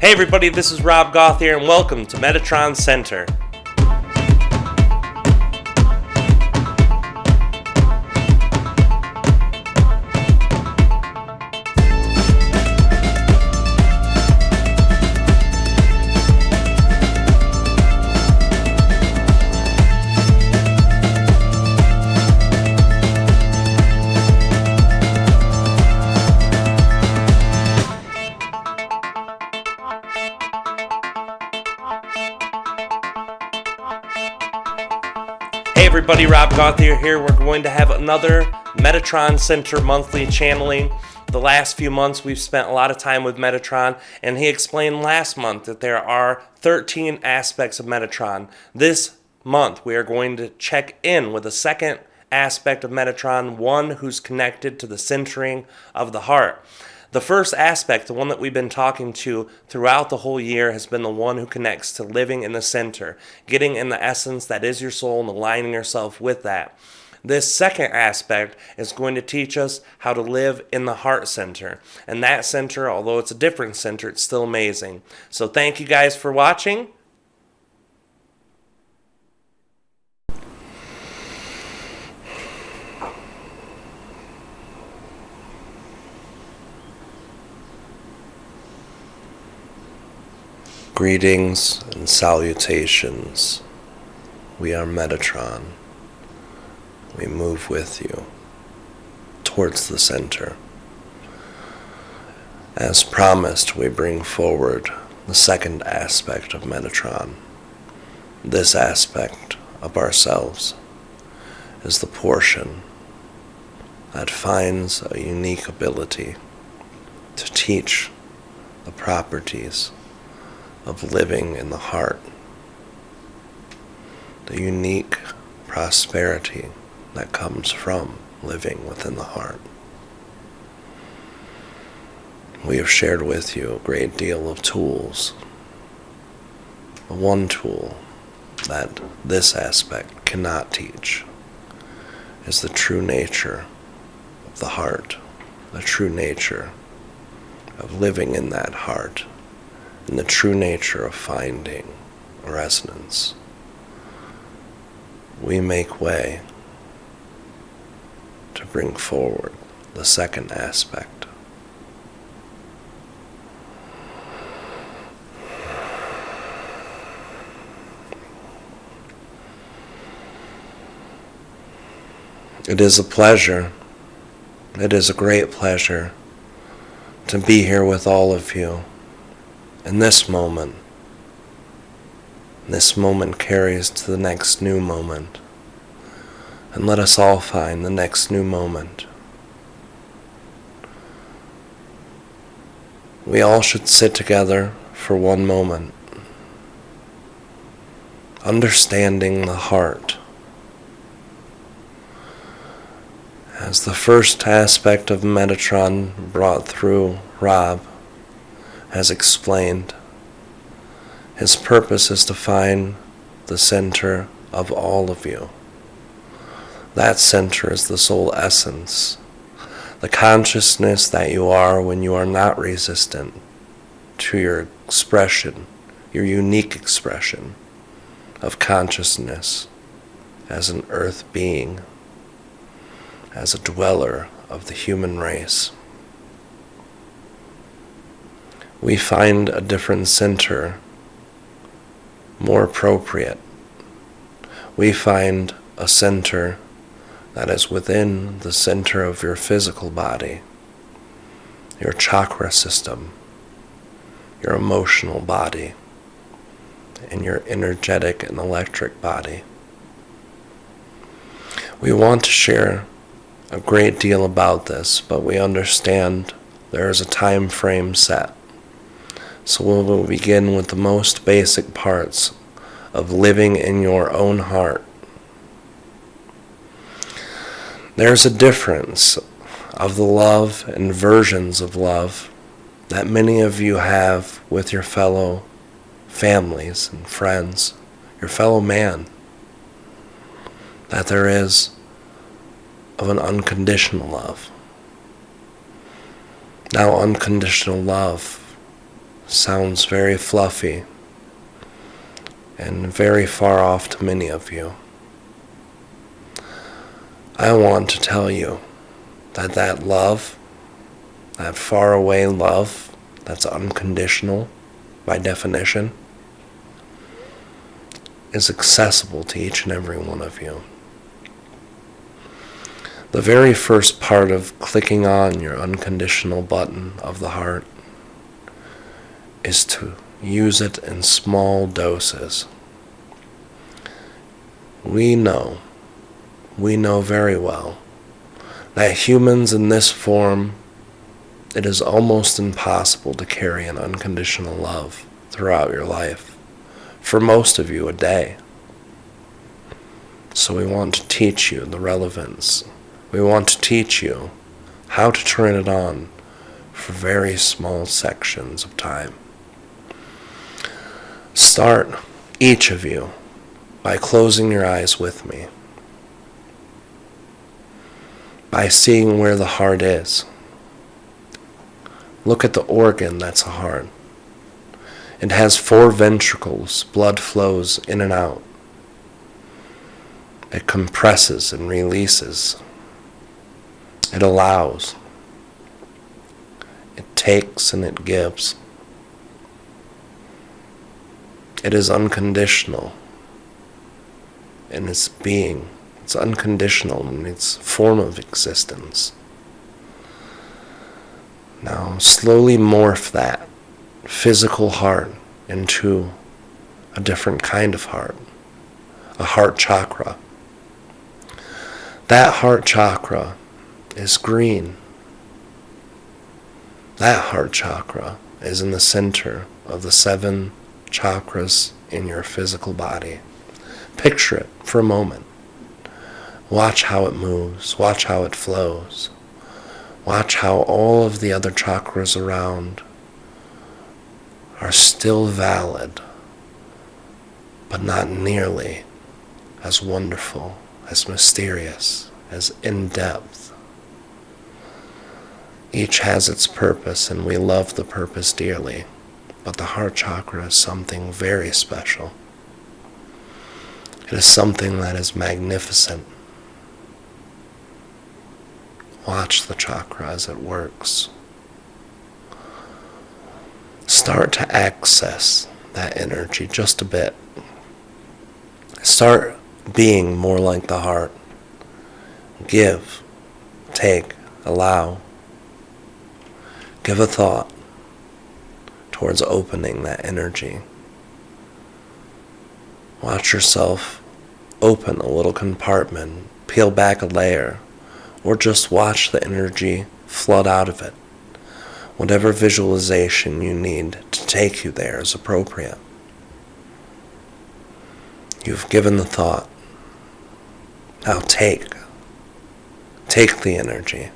Hey everybody, this is Rob Gauthier and welcome to Metatron Center. Hey everybody, Rob Gauthier here. We're going to have another Metatron Center monthly channeling. The last few months we've spent a lot of time with Metatron, and he explained last month that there are 13 aspects of Metatron. This month we are going to check in with the second aspect of Metatron, one who's connected to the centering of the heart. The first aspect, the one that we've been talking to throughout the whole year, has been the one who connects to living in the center, getting in the essence that is your soul and aligning yourself with that. This second aspect is going to teach us how to live in the heart center. And that center, although it's a different center, it's still amazing. So thank you guys for watching. Greetings and salutations. We are Metatron. We move with you towards the center. As promised, we bring forward the second aspect of Metatron. This aspect of ourselves is the portion that finds a unique ability to teach the properties of living in the heart, the unique prosperity that comes from living within the heart. We have shared with you a great deal of tools. The one tool that this aspect cannot teach is the true nature of the heart, the true nature of living in that heart, and the true nature of finding resonance. We make way to bring forward the second aspect. It is a pleasure, it is a great pleasure to be here with all of you. In this moment carries to the next new moment. And let us all find the next new moment. We all should sit together for one moment, understanding the heart as the first aspect of Metatron brought through Rob has explained. His purpose is to find the center of all of you. That center is the soul essence, the consciousness that you are when you are not resistant to your expression, your unique expression of consciousness as an earth being, as a dweller of the human race. We find a different center more appropriate. We find a center that is within the center of your physical body, your chakra system, your emotional body, and your energetic and electric body. We want to share a great deal about this, but we understand there is a time frame set. So we will begin with the most basic parts of living in your own heart. There's a difference of the love and versions of love that many of you have with your fellow families and friends, your fellow man, that there is of an unconditional love. Now, unconditional love sounds very fluffy and very far off to many of you. I want to tell you that that love, that faraway love that's unconditional by definition, is accessible to each and every one of you. The very first part of clicking on your unconditional button of the heart is to use it in small doses. We know very well that humans in this form, it is almost impossible to carry an unconditional love throughout your life. For most of you, a day. So we want to teach you the relevance. We want to teach you how to turn it on for very small sections of time. Start, each of you, by closing your eyes with me. By seeing where the heart is. Look at the organ that's a heart. It has 4 ventricles. Blood flows in and out. It compresses and releases. It allows. It takes and it gives. It is unconditional in its being. It's unconditional in its form of existence. Now slowly morph that physical heart into a different kind of heart, a heart chakra. That heart chakra is green. That heart chakra is in the center of the 7 chakras in your physical body. Picture it for a moment. Watch how it moves. Watch how it flows. Watch how all of the other chakras around are still valid, but not nearly as wonderful, as mysterious, as in-depth. Each has its purpose, and we love the purpose dearly, but the heart chakra is something very special. It is something that is magnificent. Watch the chakra as it works. Start to access that energy just a bit. Start being more like the heart. Give, take, allow. Give a thought towards opening that energy. Watch yourself open a little compartment, peel back a layer, or just watch the energy flood out of it. Whatever visualization you need to take you there is appropriate. You've given the thought. Now take the energy.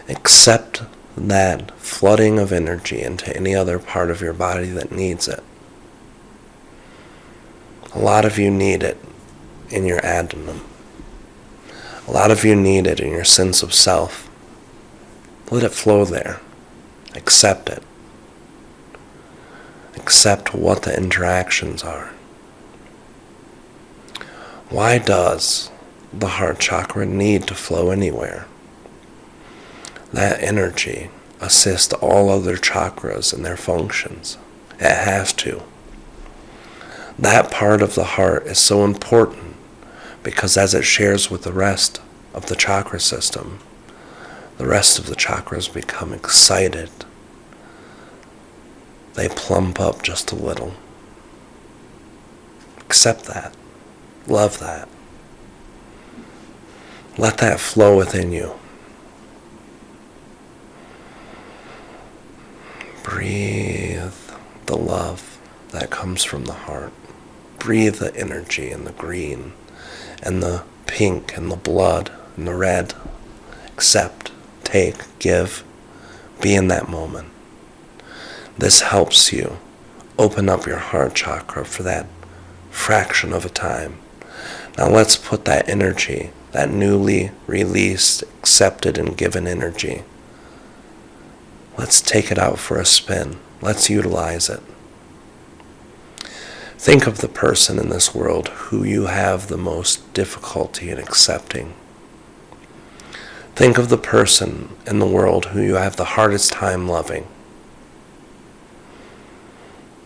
Accept that flooding of energy into any other part of your body that needs it. A lot of you need it in your abdomen. A lot of you need it in your sense of self. Let it flow there. Accept it. Accept what the interactions are. Why does the heart chakra need to flow anywhere? That energy assists all other chakras in their functions. It has to. That part of the heart is so important because as it shares with the rest of the chakra system, the rest of the chakras become excited. They plump up just a little. Accept that. Love that. Let that flow within you. Breathe the love that comes from the heart. Breathe the energy and the green and the pink and the blood and the red. Accept, take, give. Be in that moment. This helps you open up your heart chakra for that fraction of a time. Now let's put that energy, that newly released, accepted, and given energy, Let's take it out for a spin. Let's utilize it. Think of the person in this world who you have the most difficulty in accepting. Think of the person in the world who you have the hardest time loving.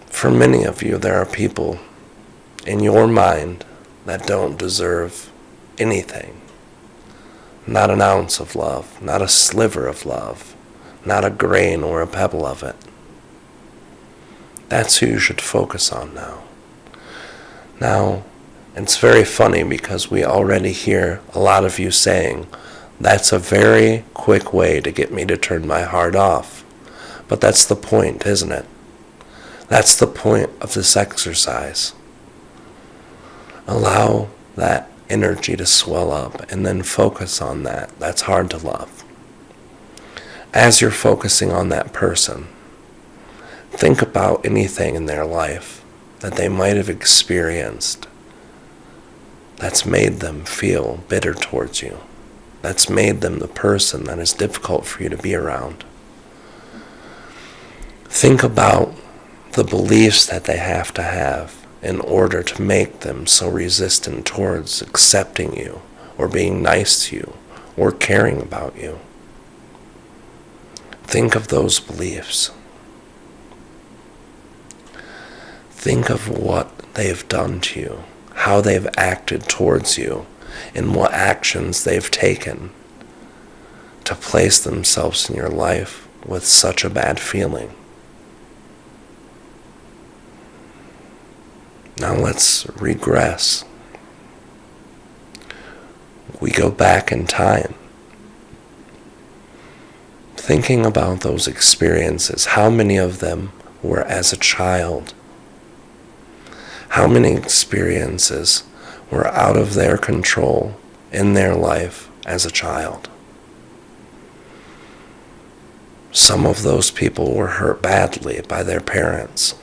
For many of you, there are people in your mind that don't deserve anything. Not an ounce of love, not a sliver of love, not a grain or a pebble of it. That's who you should focus on now. Now, it's very funny because we already hear a lot of you saying, that's a very quick way to get me to turn my heart off. But that's the point, isn't it? That's the point of this exercise. Allow that energy to swell up and then focus on that. That's hard to love. As you're focusing on that person, think about anything in their life that they might have experienced that's made them feel bitter towards you. That's made them the person that is difficult for you to be around. Think about the beliefs that they have to have in order to make them so resistant towards accepting you or being nice to you or caring about you. Think of those beliefs. Think of what they've done to you, how they've acted towards you, and what actions they've taken to place themselves in your life with such a bad feeling. Now let's regress. We go back in time. Thinking about those experiences, how many of them were as a child? How many experiences were out of their control in their life as a child? Some of those people were hurt badly by their parents.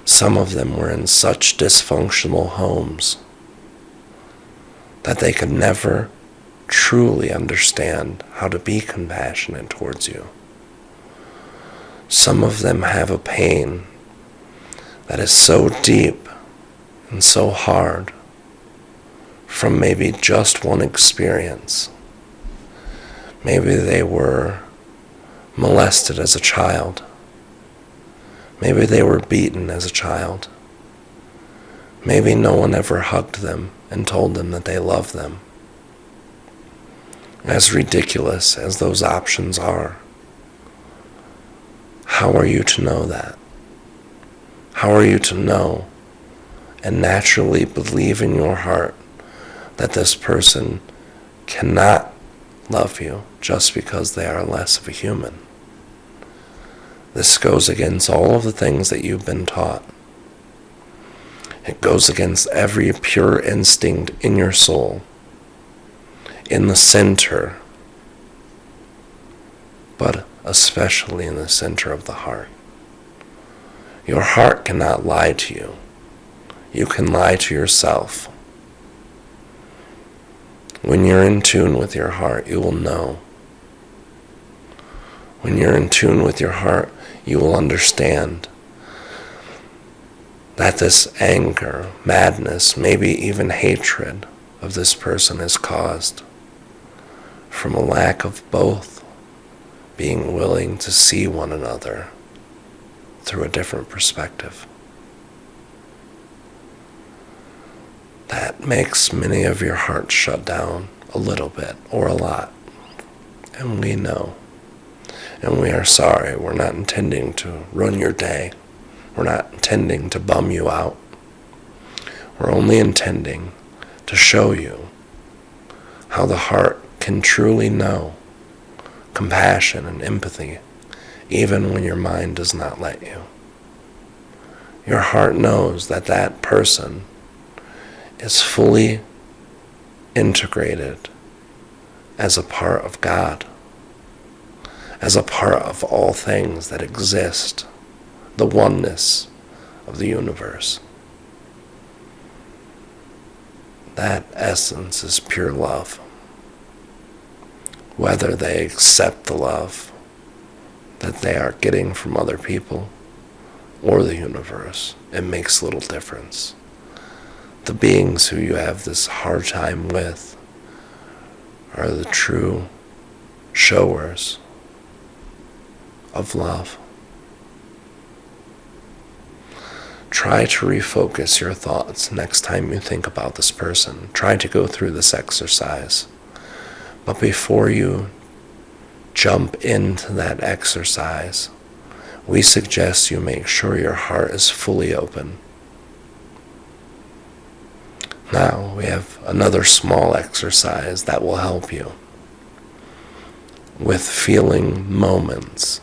Some of them were in such dysfunctional homes that they could never truly understand how to be compassionate towards you. Some of them have a pain that is so deep and so hard from maybe just one experience. Maybe they were molested as a child. Maybe they were beaten as a child. Maybe no one ever hugged them and told them that they loved them. As ridiculous as those options are, how are you to know that? How are you to know and naturally believe in your heart that this person cannot love you just because they are less of a human? This goes against all of the things that you've been taught. It goes against every pure instinct in your soul, in the center, but especially in the center of the heart. Your heart cannot lie to you. You can lie to yourself. When you're in tune with your heart, you will know. When you're in tune with your heart, you will understand that this anger, madness, maybe even hatred of this person is caused from a lack of both being willing to see one another through a different perspective. That makes many of your hearts shut down a little bit or a lot. And we know. And we are sorry. We're not intending to ruin your day. We're not intending to bum you out. We're only intending to show you how the heart can truly know compassion and empathy, even when your mind does not let you. Your heart knows that that person is fully integrated as a part of God, as a part of all things that exist, the oneness of the universe. That essence is pure love. Whether they accept the love that they are getting from other people or the universe. It makes little difference. The beings who you have this hard time with are the true showers of love. Try to refocus your thoughts next time you think about this person. Try to go through this exercise. But before you jump into that exercise, we suggest you make sure your heart is fully open. Now we have another small exercise that will help you with feeling moments,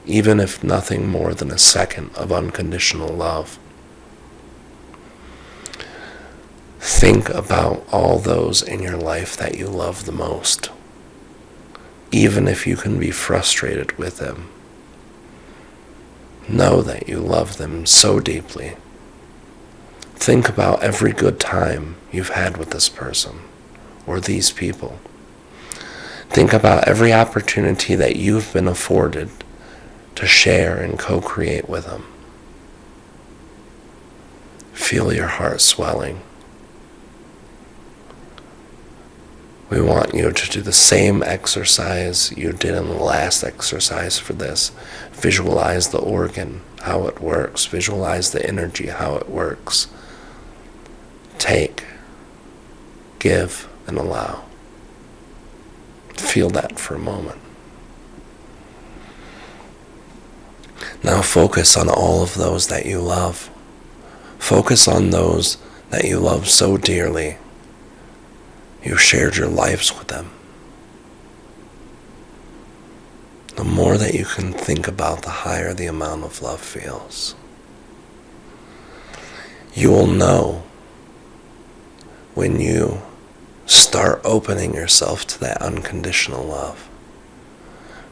even if nothing more than a second of unconditional love. Think about all those in your life that you love the most, even if you can be frustrated with them. Know that you love them so deeply. Think about every good time you've had with this person or these people. Think about every opportunity that you've been afforded to share and co-create with them. Feel your heart swelling. We want you to do the same exercise you did in the last exercise for this. Visualize the organ, how it works. Visualize the energy, how it works. Take, give, and allow. Feel that for a moment. Now focus on all of those that you love. Focus on those that you love so dearly. You shared your lives with them. The more that you can think about, the higher the amount of love feels. You will know when you start opening yourself to that unconditional love.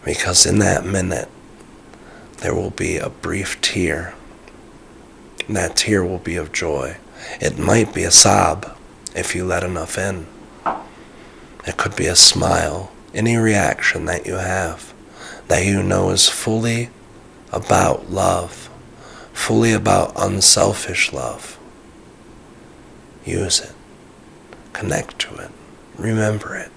Because in that minute, there will be a brief tear. And that tear will be of joy. It might be a sob if you let enough in. It could be a smile, any reaction that you have, that you know is fully about love, fully about unselfish love. Use it. Connect to it. Remember it.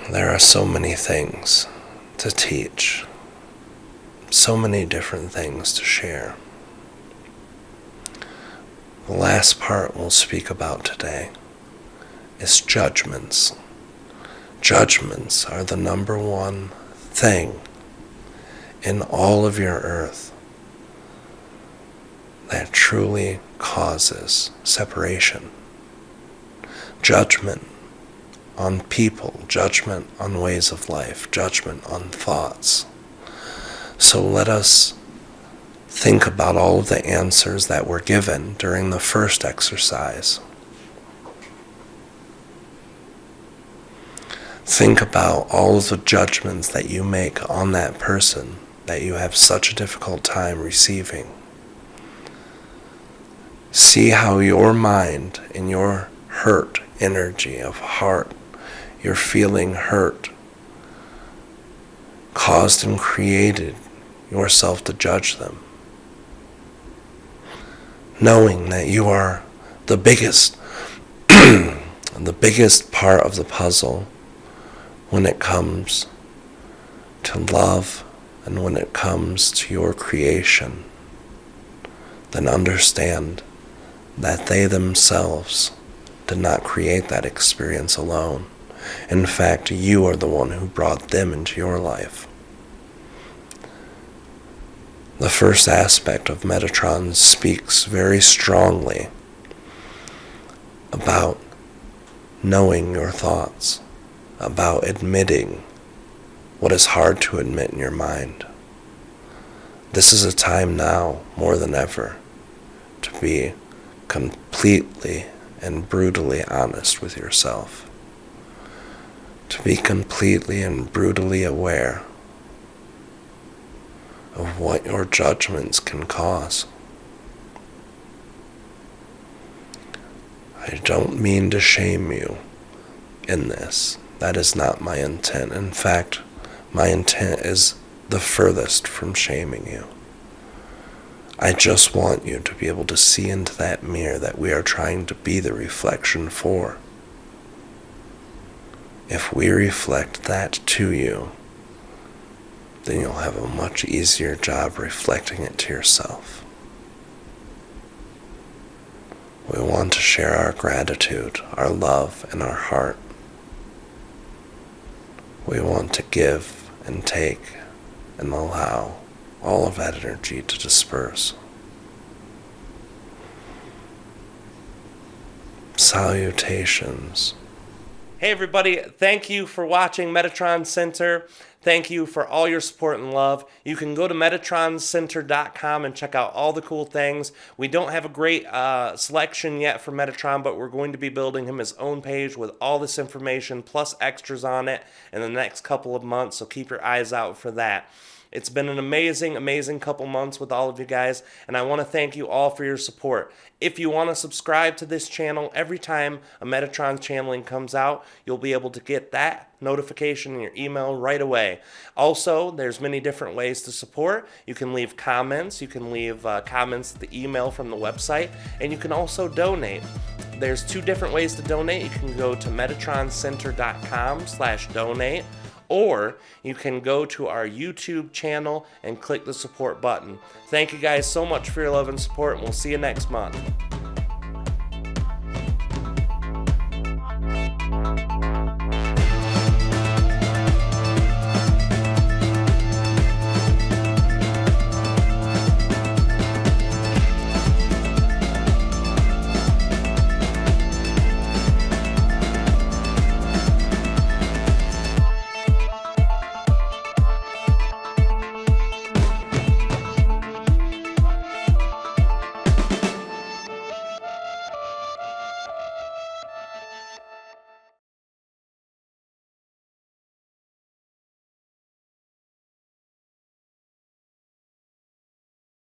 There are so many things to teach, so many different things to share. The last part we'll speak about today is judgments. Judgments are the number one thing in all of your earth that truly causes separation. Judgment on people, judgment on ways of life, judgment on thoughts. So let us think about all of the answers that were given during the first exercise. Think about all of the judgments that you make on that person that you have such a difficult time receiving. See how your mind and your hurt energy of heart, your feeling hurt, caused and created yourself to judge them. Knowing that you are the biggest part of the puzzle when it comes to love and when it comes to your creation, then understand that they themselves did not create that experience alone. In fact, you are the one who brought them into your life. The first aspect of Metatron speaks very strongly about knowing your thoughts, about admitting what is hard to admit in your mind. This is a time now, more than ever, to be completely and brutally honest with yourself. To be completely and brutally aware of what your judgments can cause. I don't mean to shame you in this. That is not my intent. In fact, my intent is the furthest from shaming you. I just want you to be able to see into that mirror that we are trying to be the reflection for. If we reflect that to you, then you'll have a much easier job reflecting it to yourself. We want to share our gratitude, our love, and our heart. We want to give and take and allow all of that energy to disperse. Salutations. Hey everybody, thank you for watching Metatron Center. Thank you for all your support and love. You can go to MetatronCenter.com and check out all the cool things. We don't have a great selection yet for Metatron, but we're going to be building him his own page with all this information plus extras on it in the next couple of months, so keep your eyes out for that. It's been an amazing, amazing couple months with all of you guys, and I want to thank you all for your support. If you want to subscribe to this channel, every time a Metatron channeling comes out, you'll be able to get that notification in your email right away. Also, there's many different ways to support. You can leave comments. You can leave comments at the email from the website, and you can also donate. There's two different ways to donate. You can go to MetatronCenter.com/donate. Or you can go to our YouTube channel and click the support button. Thank you guys so much for your love and support, and we'll see you next month.